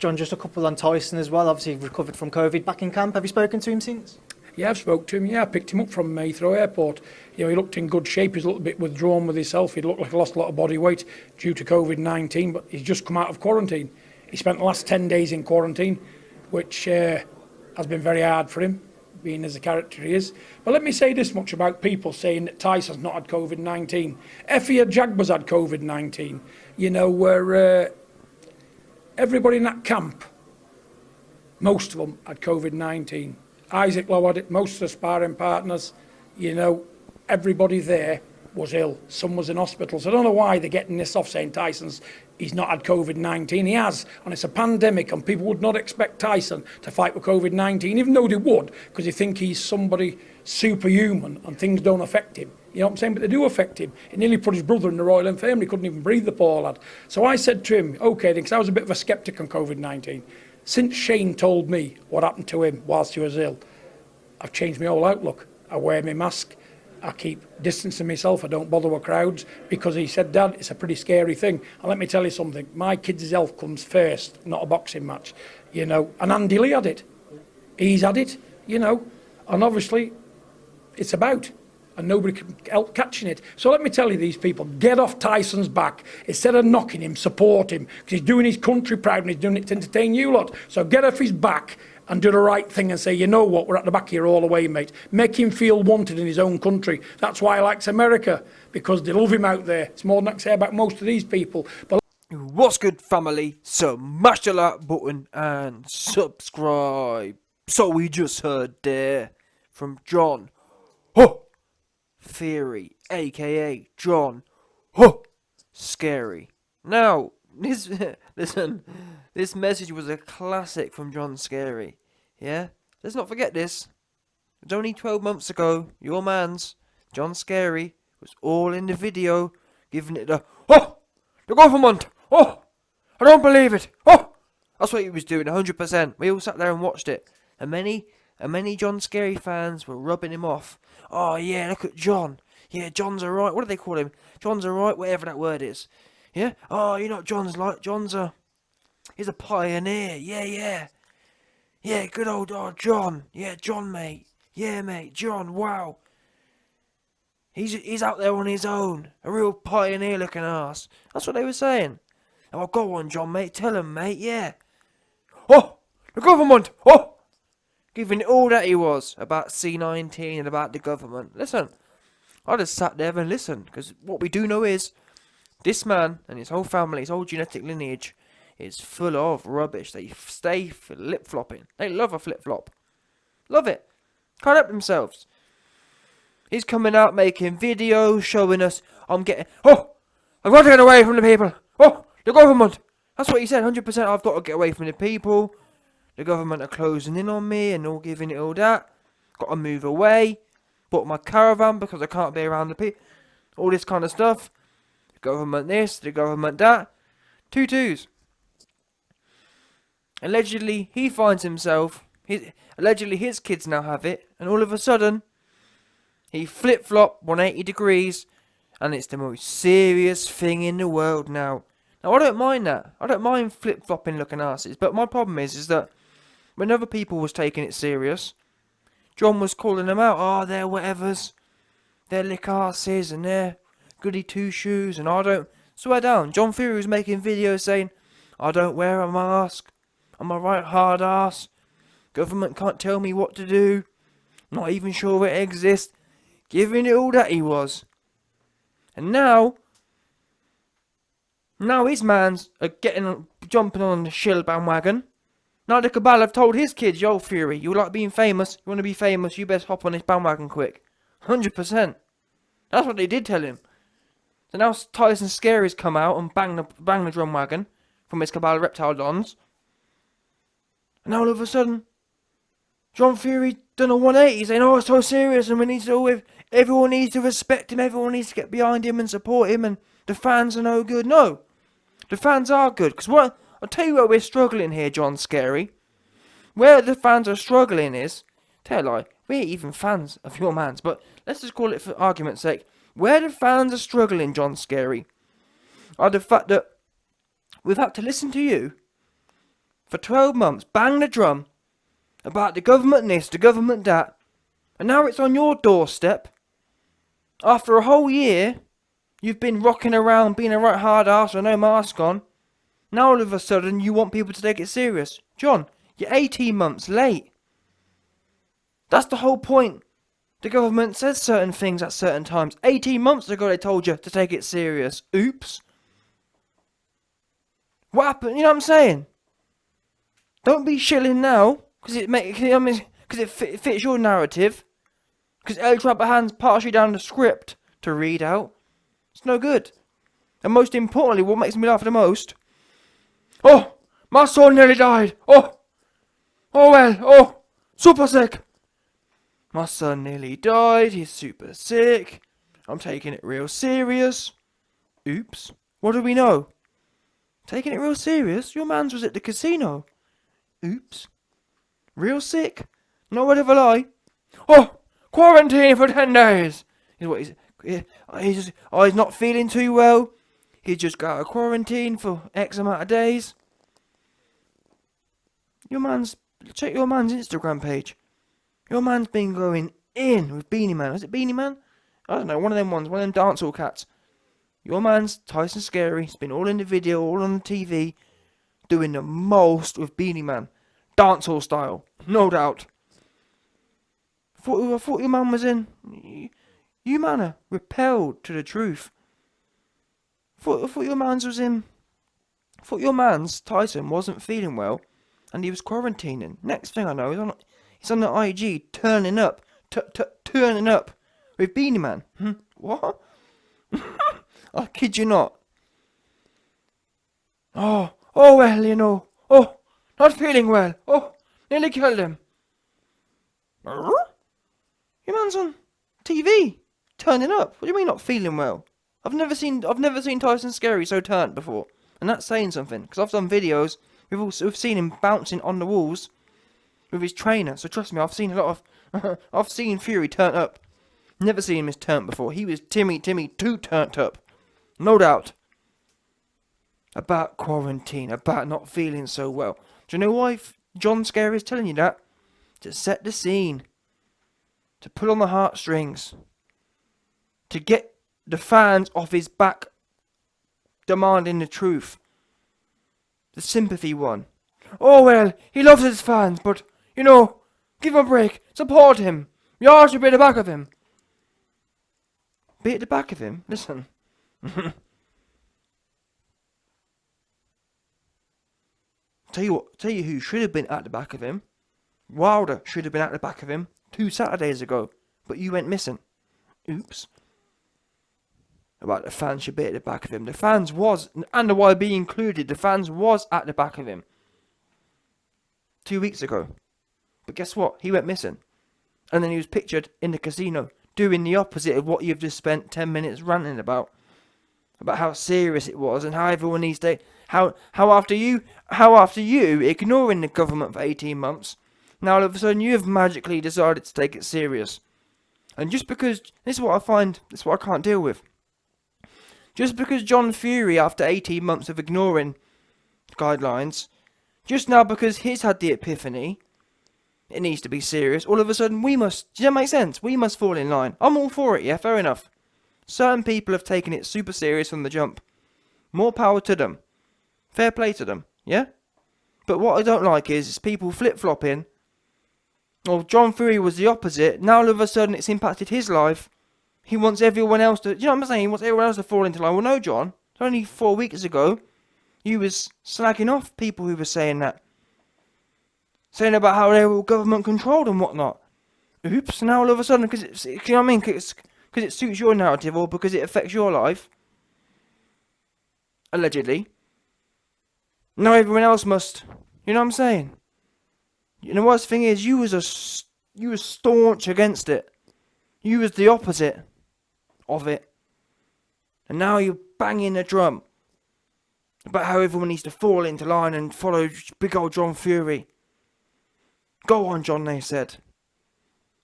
John, just a couple on Tyson as well. Obviously, recovered from COVID, back in camp. Have you spoken to him since? Yeah, I've spoke to him. Yeah, I picked him up from Heathrow Airport. You know, he looked in good shape. He's a little bit withdrawn with himself. He looked like he lost a lot of body weight due to COVID-19, but he's just come out of quarantine. He spent the last 10 days in quarantine, which has been very hard for him, being as the character he is. But let me say this much about people saying that Tyson's not had COVID-19. Effie Jagba's had COVID-19. You know, where everybody in that camp, most of them had COVID-19. Isaac Lowe had it, most of the sparring partners, you know, everybody there was ill. Some was in hospital. So I don't know why they're getting this off saying he's not had COVID-19. He has, and it's a pandemic, and people would not expect Tyson to fight with COVID-19, even though they would, because they think he's somebody superhuman and things don't affect him. You know what I'm saying? But they do affect him. He nearly put his brother in the Royal Infirmary. He couldn't even breathe, the poor lad. So I said to him, okay, because I was a bit of a sceptic on COVID-19. Since Shane told me what happened to him whilst he was ill, I've changed my whole outlook. I wear my mask. I keep distancing myself. I don't bother with crowds, because he said, Dad, it's a pretty scary thing. And let me tell you something. My kids' health comes first, not a boxing match. You know, and Andy Lee had it. He's had it, you know. And obviously, it's about. And nobody can help catching it. So let me tell you, these people, get off Tyson's back. Instead of knocking him, support him. Because he's doing his country proud and he's doing it to entertain you lot. So get off his back and do the right thing and say, you know what, we're at the back here all the way, mate. Make him feel wanted in his own country. That's why he likes America, because they love him out there. It's more than I can say about most of these people. But what's good, family? Smash the like button and subscribe. So we just heard there from John Theory, aka John Scary. Now, this message was a classic from John Scary. Yeah? Let's not forget this. It was only 12 months ago, your man's John Scary was all in the video, giving it the government, I don't believe it, that's what he was doing, 100%. We all sat there and watched it. And many John Scary fans were rubbing him off. Oh yeah, look at John. Yeah, John's alright. What do they call him? John's alright, whatever that word is. Yeah? Oh, you know what John's like? He's a pioneer. Yeah. Yeah, good old John. Yeah, John, mate. Yeah, mate, John, wow. He's out there on his own. A real pioneer looking ass. That's what they were saying. Oh, go on, John, mate. Tell him, mate, yeah. The government. Giving it all that he was about C19 and about the government. Listen, I just sat there and listened, because what we do know is this man and his whole family, his whole genetic lineage is full of rubbish. They stay flip-flopping. They love a flip-flop. Love it. Can't help themselves. He's coming out making videos showing us, I've got to get away from the people. The government. That's what he said, 100%. I've got to get away from the people. The government are closing in on me and all giving it all that. Got to move away. Bought my caravan because I can't be around the people. All this kind of stuff. The government this, the government that. Two-twos. Allegedly, he finds himself. Allegedly, his kids now have it. And all of a sudden, he flip-flopped 180 degrees. And it's the most serious thing in the world now. Now, I don't mind that. I don't mind flip-flopping looking asses. But my problem is that when other people was taking it serious, John was calling them out. Oh, they're whatevers. They're lick asses and they're goody two-shoes. And I don't... Swear down. John Fury was making videos saying, I don't wear a mask. I'm a right hard ass. Government can't tell me what to do. Not even sure it exists. Giving it all that he was. And now his mans are jumping on the shill bandwagon. Now the cabal have told his kids, yo Fury, you like being famous, you want to be famous, you best hop on this bandwagon quick. 100%. That's what they did tell him. So now Tyson Scary's come out and bang the drum wagon from his cabal of reptile dons. And now all of a sudden, John Fury done a 180 saying, oh, it's so serious and we need to everyone needs to respect him, everyone needs to get behind him and support him, and the fans are no good. No, the fans are good, because I'll tell you where we're struggling here, John Scary. Where the fans are struggling is, tell a lie, we ain't even fans of your mans, but let's just call it for argument's sake. Where the fans are struggling, John Scary, are the fact that we've had to listen to you for 12 months, bang the drum about the government this, the government that, and now it's on your doorstep. After a whole year, you've been rocking around being a right hard ass with no mask on. Now all of a sudden you want people to take it serious. John, you're 18 months late. That's the whole point. The government says certain things at certain times. 18 months ago they told you to take it serious. Oops. What happened? You know what I'm saying? Don't be shilling now, because it fits your narrative. Because El Trapahan's partially down the script to read out. It's no good. And most importantly, what makes me laugh the most? Oh, my son nearly died. Oh well. Oh, super sick. My son nearly died. He's super sick. I'm taking it real serious. Oops. What do we know? Taking it real serious? Your man's was at the casino. Oops. Real sick? No word of a lie. Oh, quarantine for 10 days. Is what he's not feeling too well. He just got out of quarantine for X amount of days. Check your man's Instagram page. Your man's been going in with Beanie Man. Is it Beanie Man? I don't know, one of them ones, one of them dancehall cats. Your man's Tyson Scary. He's been all in the video, all on the TV, doing the most with Beanie Man. Dancehall style, no doubt. I thought your man was in. You man are repelled to the truth. I thought your man's was in. I thought your man's, Tyson, wasn't feeling well, and he was quarantining. Next thing I know, he's on the IG, turning up with Beanie Man. What? I kid you not. Oh well, you know. Oh, not feeling well. Oh, nearly killed him. Your man's on TV, turning up. What do you mean not feeling well? I've never seen Tyson Scary so turned before, and that's saying something. Because I've done videos, we've seen him bouncing on the walls with his trainer. So trust me, I've seen a lot of, I've seen Fury turn up. Never seen him this turned before. He was Timmy too turned up, no doubt. About quarantine, about not feeling so well. Do you know why John Scary is telling you that? To set the scene. To pull on the heartstrings. To get the fans off his back demanding the truth. The sympathy one. Oh well, he loves his fans, but, you know, give him a break. Support him. You all should be at the back of him. Be at the back of him? Listen. Tell you who should have been at the back of him. Wilder should have been at the back of him 2 Saturdays ago, but you went missing. Oops. About the fans should be at the back of him. The fans was, and the YB included, the fans was at the back of him 2 weeks ago. But guess what? He went missing. And then he was pictured in the casino doing the opposite of what you've just spent 10 minutes ranting about how serious it was and how everyone needs to, how after you ignoring the government for 18 months, now all of a sudden you have magically decided to take it serious. And just because, this is what I can't deal with. Just because John Fury, after 18 months of ignoring guidelines, just now because he's had the epiphany, it needs to be serious, all of a sudden we must, does that make sense? We must fall in line. I'm all for it, yeah, fair enough. Certain people have taken it super serious from the jump. More power to them. Fair play to them, yeah? But what I don't like is people flip-flopping. Well, John Fury was the opposite. Now all of a sudden it's impacted his life. He wants everyone else to, you know what I'm saying? He wants everyone else to fall into line. Well, no, John. Only 4 weeks ago, you was slagging off people who were saying that. Saying about how they were government controlled and whatnot. Oops, now all of a sudden, because you know what I mean? Because it suits your narrative or because it affects your life. Allegedly. Now everyone else must. You know what I'm saying? You know what the thing is? You was staunch against it. You was the opposite of it. And now you're banging the drum about how everyone needs to fall into line and follow big old John Fury. Go on, John, they said.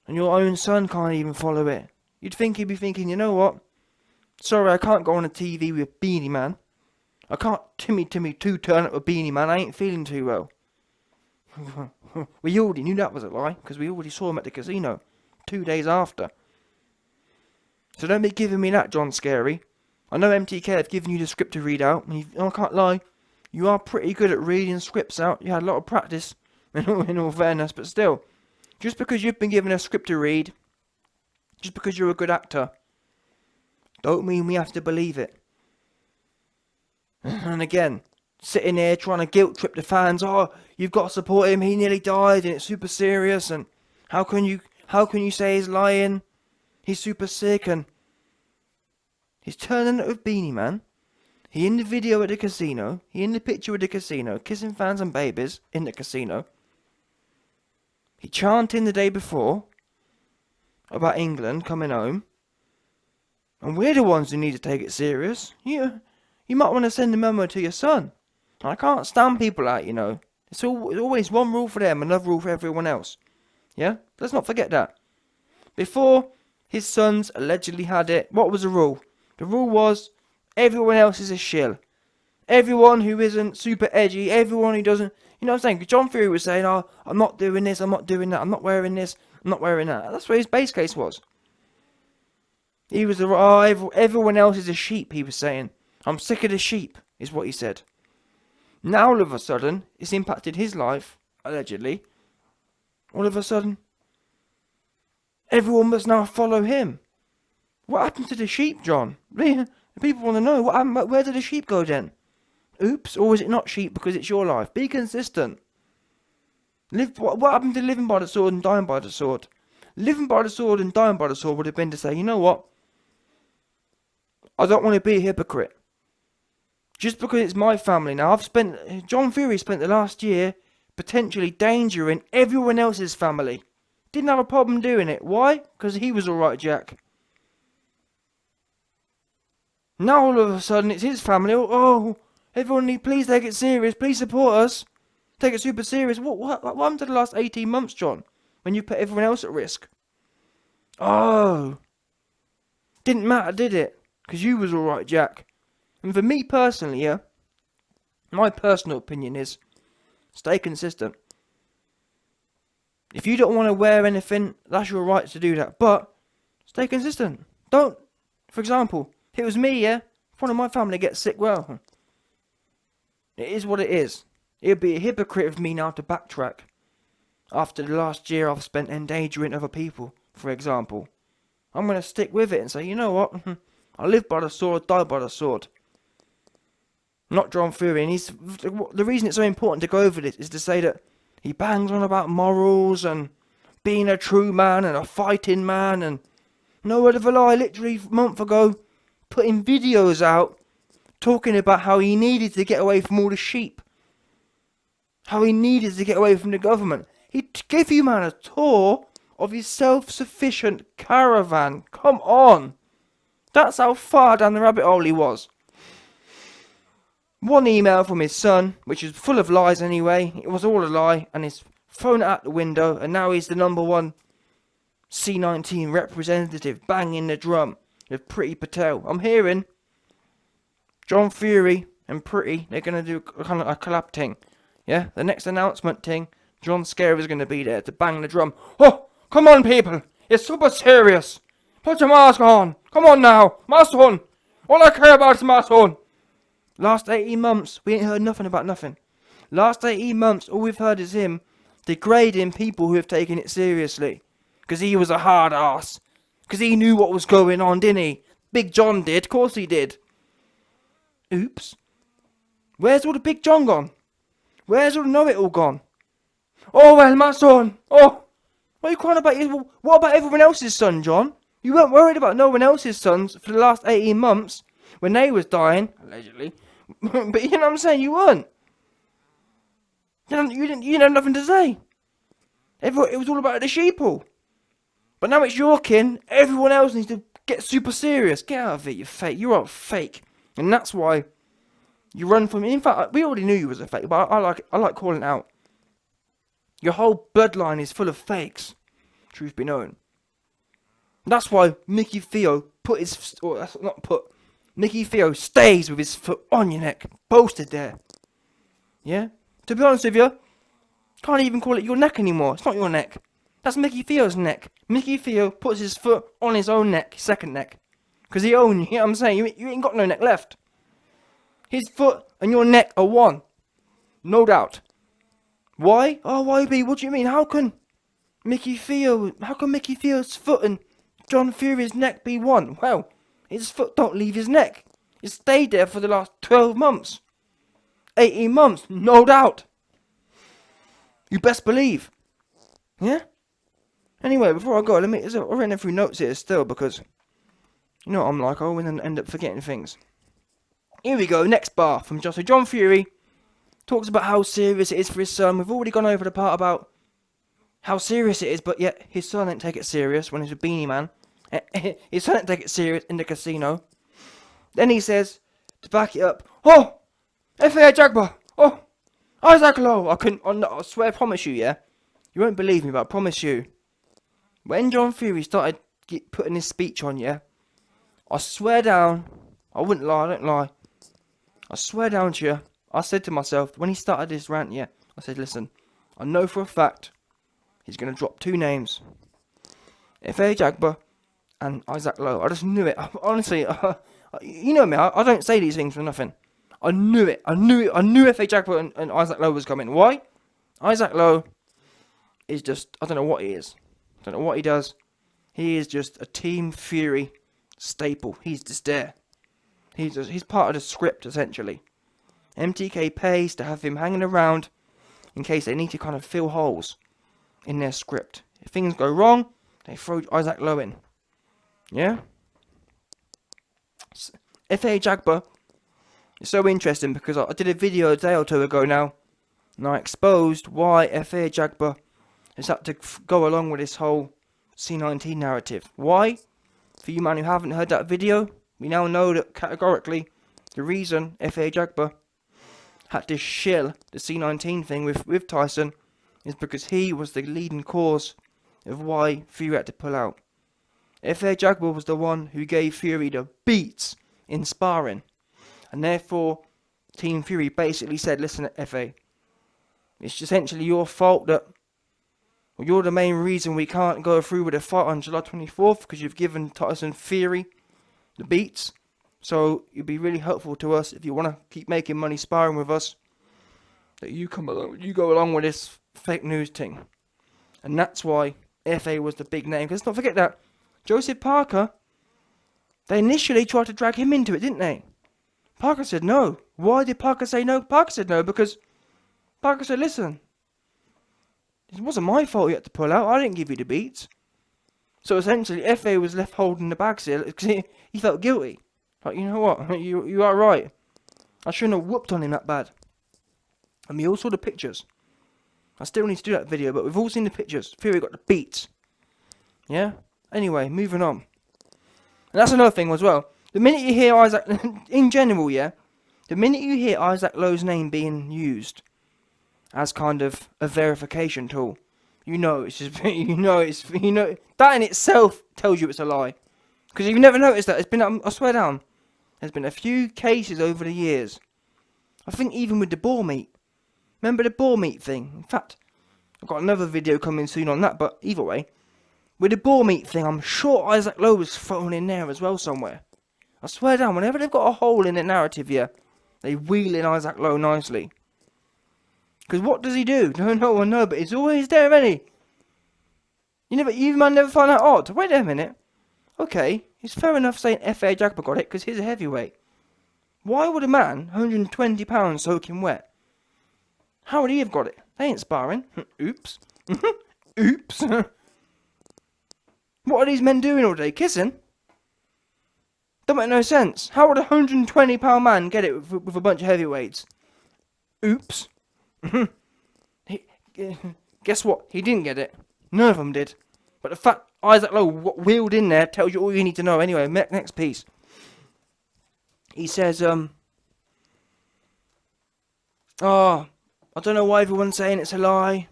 And your own son can't even follow it. You'd think he'd be thinking, you know what? Sorry, I can't go on the TV with Beanie Man. I can't Timmy too turn up with Beanie Man. I ain't feeling too well. We already knew that was a lie, because we already saw him at the casino 2 days after. So don't be giving me that, John Scary. I know MTK have given you the script to read out, and I can't lie, you are pretty good at reading scripts out. You had a lot of practice, in all fairness, but still, just because you've been given a script to read, just because you're a good actor, don't mean we have to believe it. And again, sitting here trying to guilt trip the fans. Oh, you've got to support him. He nearly died, and it's super serious. And how can you say he's lying? He's super sick, and he's turning it with Beanie Man. He in the video at the casino. He in the picture at the casino, kissing fans and babies in the casino. He chanting the day before about England coming home. And we're the ones who need to take it serious. You might want to send a memo to your son. I can't stand people out, you know. It's always one rule for them, another rule for everyone else. Yeah? Let's not forget that. Before his sons allegedly had it, what was the rule? The rule was, everyone else is a shill. Everyone who isn't super edgy, everyone who doesn't... You know what I'm saying? John Fury was saying, oh, I'm not doing this, I'm not doing that, I'm not wearing this, I'm not wearing that. That's what his base case was. He was, everyone else is a sheep, he was saying. I'm sick of the sheep, is what he said. Now, all of a sudden, it's impacted his life, allegedly. All of a sudden, everyone must now follow him. What happened to the sheep, John? People want to know, what happened, where did the sheep go then? Oops, or is it not sheep because it's your life? Be consistent. What happened to living by the sword and dying by the sword? Living by the sword and dying by the sword would have been to say, you know what? I don't want to be a hypocrite. Just because it's my family now, John Fury spent the last year potentially endangering everyone else's family. Didn't have a problem doing it. Why? Because he was alright, Jack. Now all of a sudden it's his family. Oh, everyone, please take it serious. Please support us. Take it super serious. What happened to the last 18 months, John? When you put everyone else at risk? Oh. Didn't matter, did it? Because you was alright, Jack. And for me personally, yeah, my personal opinion is, stay consistent. If you don't want to wear anything, that's your right to do that. But, stay consistent. Don't, for example, if it was me, yeah, if one of my family gets sick, well, it is what it is. It would be a hypocrite of me now to backtrack. After the last year I've spent endangering other people, for example. I'm going to stick with it and say, you know what, I live by the sword, die by the sword. Not John Fury, and the reason it's so important to go over this is to say that he bangs on about morals and being a true man and a fighting man, and no word of a lie, literally a month ago, putting videos out talking about how he needed to get away from all the sheep. How he needed to get away from the government. He gave you, man, a tour of his self-sufficient caravan. Come on. That's how far down the rabbit hole he was. One email from his son, which is full of lies anyway. It was all a lie, and he's thrown it out the window, and now he's the #1 C19 representative banging the drum with Pretty Patel. I'm hearing John Fury and Pretty, they're going to do a kind of a collab thing. Yeah, the next announcement thing, John Scary is going to be there to bang the drum. Oh, come on people, it's super serious. Put your mask on. Come on now, my son. All I care about is my son. Last 18 months, we ain't heard nothing about nothing. Last 18 months, all we've heard is him degrading people who have taken it seriously. Because he was a hard ass. Because he knew what was going on, didn't he? Big John did, of course he did. Oops. Where's all the Big John gone? Where's all the know-it-all gone? Oh, well, my son. Oh, what are you crying about? What about everyone else's son, John? You weren't worried about no one else's sons for the last 18 months when they was dying, allegedly. But you know what I'm saying? You weren't. You didn't have nothing to say. It was all about the sheeple. But now it's your kin. Everyone else needs to get super serious. Get out of it, you fake. You're a fake. And that's why you run from it. In fact, we already knew you was a fake, but I like calling it out. Your whole bloodline is full of fakes. Truth be known. That's why Mickey Theo Mickey Theo stays with his foot on your neck. Posted there. Yeah? To be honest with you, Can't even call it your neck anymore. It's not your neck. That's Mickey Theo's neck. Mickey Theo puts his foot on his own neck, second neck. Because he owns you, know what I'm saying? You ain't got no neck left. His foot and your neck are one. No doubt. Why? Oh, YB, what do you mean? How can Mickey Theo's foot and John Fury's neck be one? Well, his foot don't leave his neck. It stayed there for the last 12 months. 18 months, no doubt. You best believe. Yeah? Anyway, before I go, I've written a few notes here still because, you know what I'm like, I always end up forgetting things. Here we go, next bar from John Fury. Talks about how serious it is for his son. We've already gone over the part about how serious it is, but yet his son didn't take it serious when he was a Beanie Man. His son didn't take it serious in the casino. Then he says, to back it up, oh, FAA Jagba, oh, Isaac Lowe. I swear, I promise you, yeah? You won't believe me, but I promise you. When John Fury started putting his speech on, yeah? I swear down, I wouldn't lie, I don't lie. I swear down to you, I said to myself, when he started this rant, yeah, I said, listen, I know for a fact he's going to drop two names. FAA Jagba and Isaac Lowe. I just knew it. Honestly, you know me, I don't say these things for nothing. I knew it. I knew FAA Jagba and Isaac Lowe was coming. Why? Isaac Lowe is just, I don't know what he is. I don't know what he does. He is just a Team Fury staple. He's just there. He's part of the script, essentially. MTK pays to have him hanging around in case they need to kind of fill holes in their script. If things go wrong, they throw Isaac Lowe in. Yeah? FAA Jagba is so interesting because I did a video a day or two ago now, and I exposed why FAA Jagba has had to go along with this whole C19 narrative. Why? For you man who haven't heard that video, we now know that categorically the reason FAA Jagba had to shill the C19 thing with Tyson is because he was the leading cause of why Fury had to pull out. FAA Jagba was the one who gave Fury the beats in sparring, and therefore Team Fury basically said, listen FA, it's essentially your fault that, well, you're the main reason we can't go through with the fight on July 24th because you've given Tyson Fury the beats. So it'd be really helpful to us if you want to keep making money sparring with us, that you go along with this fake news thing. And that's why FA was the big name. Because let's not forget that Joseph Parker, they initially tried to drag him into it, didn't they? Parker said no. Why did Parker say no? Parker said no because Parker said, listen, it wasn't my fault you had to pull out. I didn't give you the beats. So essentially, FA was left holding the bag still because he felt guilty. Like, you know what? You are right. I shouldn't have whooped on him that bad. And we all saw the pictures. I still need to do that video, but we've all seen the pictures. Fury got the beats. Yeah? Anyway, moving on. And that's another thing as well. The minute you hear Isaac, in general, yeah? The minute you hear Isaac Lowe's name being used as kind of a verification tool, you know it's just, that in itself tells you it's a lie. Because if you've never noticed that, it's been, I swear down, there's been a few cases over the years. I think even with the boar meat. Remember the boar meat thing? In fact, I've got another video coming soon on that, but either way, with the boar meat thing, I'm sure Isaac Lowe was thrown in there as well somewhere. I swear down, whenever they've got a hole in the narrative here, they wheel in Isaac Lowe nicely. Because what does he do? No one knows, but he's always there, isn't he? You man never find that odd. Wait a minute. Okay, it's fair enough saying FAA Jagba got it, because he's a heavyweight. Why would a man, 120 pounds soaking wet, how would he have got it? They ain't sparring. Oops. Oops. What are these men doing all day? Kissing? Don't make no sense. How would a 120 pound man get it with a bunch of heavyweights? Oops. Guess what? He didn't get it. None of them did. But the fact Isaac Lowe wheeled in there tells you all you need to know. Anyway, next piece. He says, I don't know why everyone's saying it's a lie.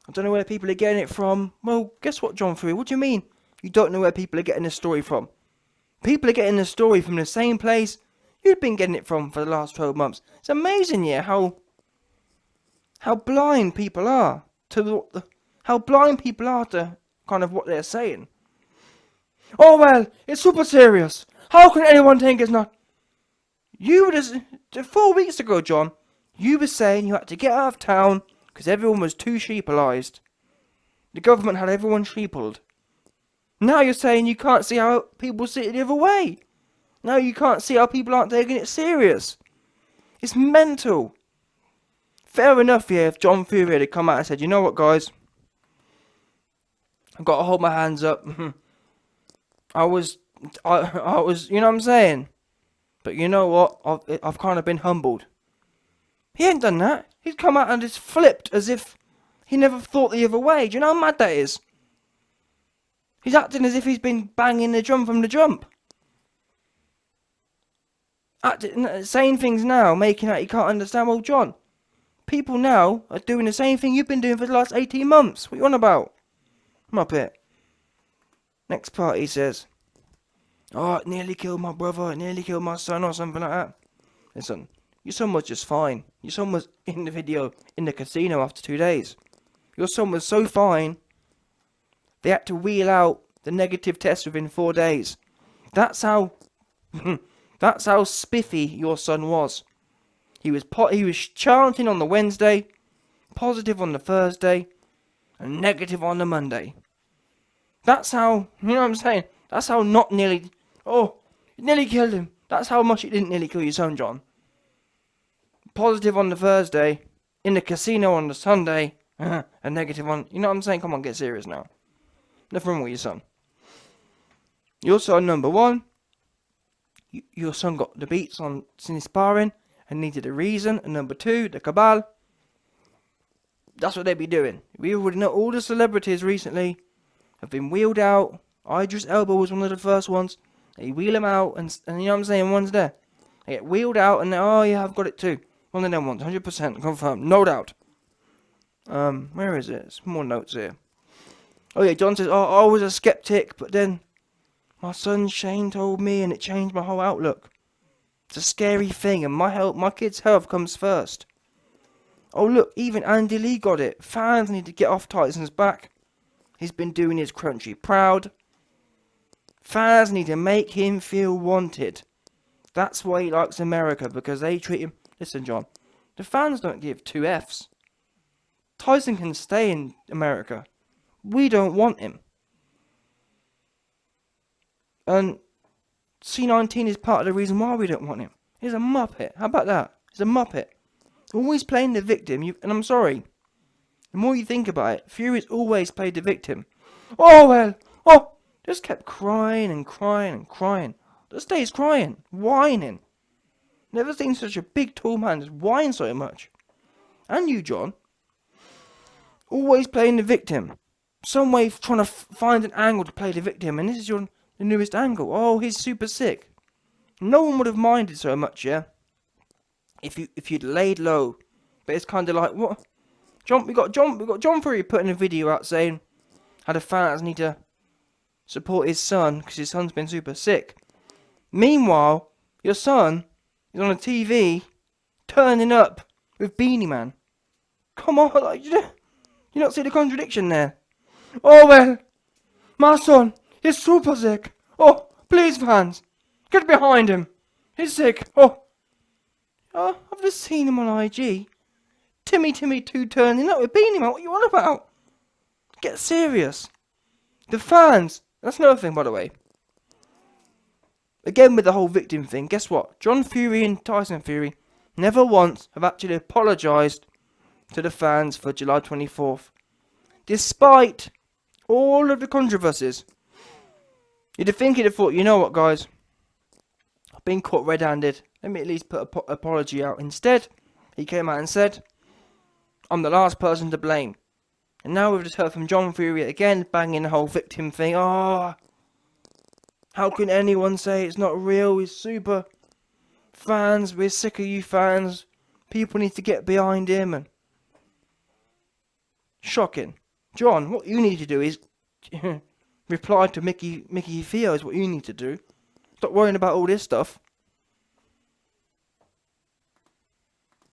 I don't know where people are getting it from. Well, guess what, John Fury? What do you mean you don't know where people are getting this story from? People are getting this story from the same place you've been getting it from for the last 12 months. It's amazing, yeah, how how blind people are to how blind people are to kind of what they're saying. Oh well, it's super serious. How can anyone think it's not? You were just 4 weeks ago, John. You were saying you had to get out of town because everyone was too sheepalized. The government had everyone sheepled. Now you're saying you can't see how people see it the other way. Now you can't see how people aren't taking it serious. It's mental. Fair enough, yeah, if John Fury had come out and said, you know what, guys? I've got to hold my hands up. I was, you know what I'm saying? But you know what? I've kind of been humbled. He ain't done that. He's come out and just flipped as if he never thought the other way. Do you know how mad that is? He's acting as if he's been banging the drum from the jump. Saying things now, making out he can't understand. Well, John, people now are doing the same thing you've been doing for the last 18 months. What are you on about? Muppet. Next part, he says, oh, it nearly killed my brother, it nearly killed my son, or something like that. Listen, your son was just fine. Your son was in the video in the casino after 2 days. Your son was so fine, they had to wheel out the negative test within 4 days. That's how that's how spiffy your son was. He was chanting on the Wednesday, positive on the Thursday, and negative on the Monday. That's how, you know what I'm saying? That's how not nearly, oh, it nearly killed him. That's how much it didn't nearly kill your son, John. Positive on the Thursday, in the casino on the Sunday, and negative on, you know what I'm saying? Come on, get serious now. Nothing wrong with your son. Your son, number one, your son got the beats on sin sparring and needed a reason. And number two, the cabal. That's what they be doing. We already know all the celebrities recently have been wheeled out. Idris Elba was one of the first ones. They wheel him out and you know what I'm saying, one's there. They get wheeled out and oh yeah, I've got it too. One of them ones, 100% confirmed, no doubt. Where is it? Some more notes here. Oh yeah, John says, oh, I was a skeptic, but then my son Shane told me and it changed my whole outlook. It's a scary thing and my kid's health comes first. Oh look, even Andy Lee got it. Fans need to get off Tyson's back. He's been doing his country proud. Fans need to make him feel wanted. That's why he likes America, because they treat him... Listen, John, the fans don't give two Fs. Tyson can stay in America. We don't want him. And C19 is part of the reason why we don't want him. He's a muppet. How about that? He's a muppet. Always playing the victim. And I'm sorry. The more you think about it, Fury's always played the victim. Oh, well. Oh, just kept crying and crying and crying. Just stays crying. Whining. Never seen such a big, tall man just whine so much. And you, John. Always playing the victim. Some way trying to find an angle to play the victim. And this is the newest angle. Oh, he's super sick. No one would have minded so much, yeah? If you'd laid low. But it's kind of like, what? We got John Fury putting a video out saying how the fans need to support his son because his son's been super sick. Meanwhile, your son is on a TV turning up with Beanie Man. Come on, like, you not see the contradiction there? Oh well, my son is super sick. Oh, please fans, get behind him. He's sick. Oh, I've just seen him on IG. Timmy 2 turning up with Beanie Man. What are you on about? Get serious. The fans. That's another thing, by the way. Again with the whole victim thing. Guess what? John Fury and Tyson Fury never once have actually apologised to the fans for July 24th. Despite all of the controversies. You'd have thought, you know what, guys? I've been caught red-handed. Let me at least put an apology out. Instead, he came out and said, I'm the last person to blame. And now we've just heard from John Fury again, banging the whole victim thing. Oh, how can anyone say it's not real? He's super. Fans, we're sick of you fans. People need to get behind him. And shocking. John, what you need to do is reply to Mickey Theo is what you need to do. Stop worrying about all this stuff.